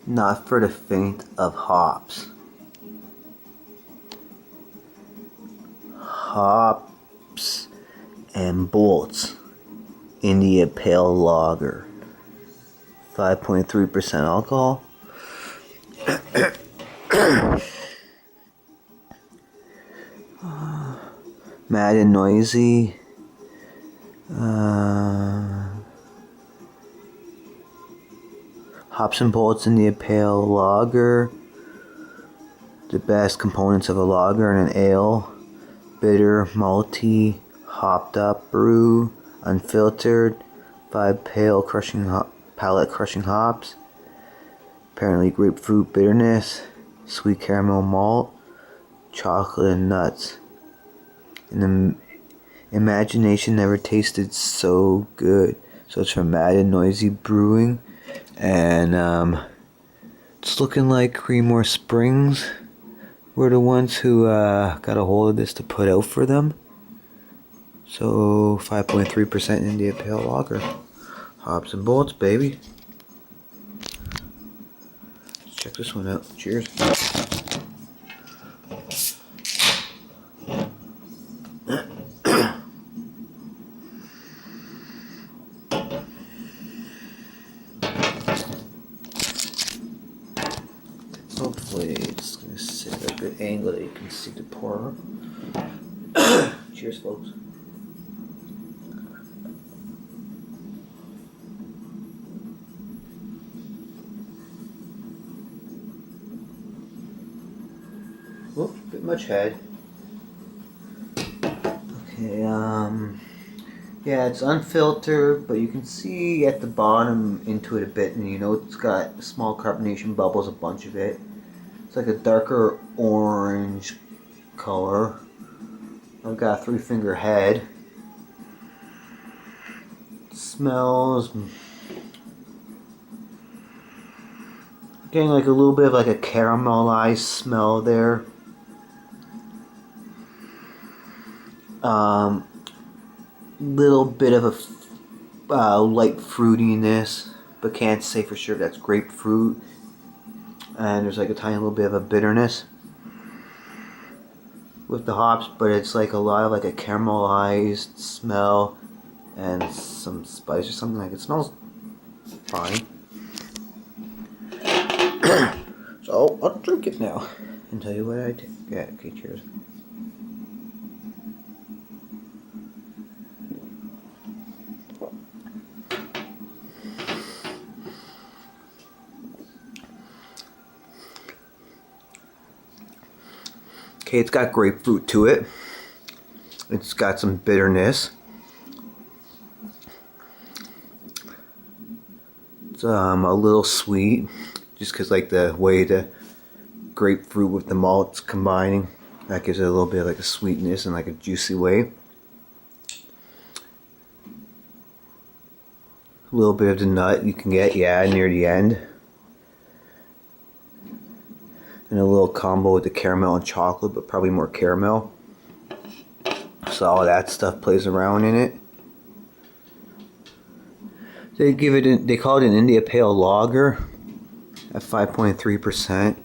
not for the faint of hops. Hops and Bolts India Pale Lager, 5.3% alcohol. Mad and Noisy. Hops and Bolts India Pale Lager. The best components of a lager and an ale. Bitter, malty, hopped up brew, unfiltered, 5 palate crushing hops. Apparently grapefruit bitterness, sweet caramel malt, chocolate and nuts. And the imagination never tasted so good. So it's from Mad and Noisy Brewing, and it's looking like Creedmoor Springs were the ones who got a hold of this to put out for them. So 5.3% India Pale Lager, Hops and Bolts, baby. Let's check this one out. Cheers. Hopefully it's going to sit at a good angle that you can see the pour. Cheers, folks. Whoop, bit much head. Okay, yeah, it's unfiltered, but you can see at the bottom into it a bit, and you know it's got small carbonation bubbles, a bunch of it. It's like a darker orange color. I've got a 3-finger head. It smells, getting like a little bit of like a caramelized smell there. Little bit of a light fruitiness, but can't say for sure if that's grapefruit. And there's like a tiny little bit of a bitterness with the hops, but it's like a lot of like a caramelized smell and some spice or something. Like it smells fine. So I'll drink it now and tell you what I think. Yeah, okay, cheers. Okay, it's got grapefruit to it. It's got some bitterness. It's a little sweet, just because like the way the grapefruit with the malt's combining, that gives it a little bit of like a sweetness and like a juicy way. A little bit of the nut you can get, yeah, near the end. And a little combo with the caramel and chocolate, but probably more caramel. So all that stuff plays around in it. They call it an India Pale Lager at 5.3%.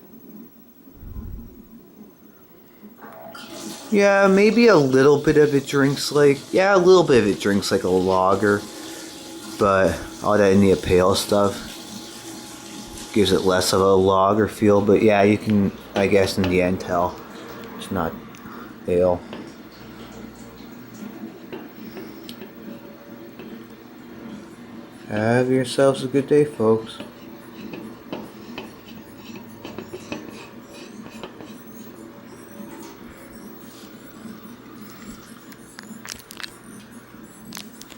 Yeah, maybe a little bit of it drinks like, a little bit of it drinks like a lager, but all that India Pale stuff gives it less of a lager feel. But yeah, you can, I guess, in the end tell it's not ale. Have yourselves a good day, folks.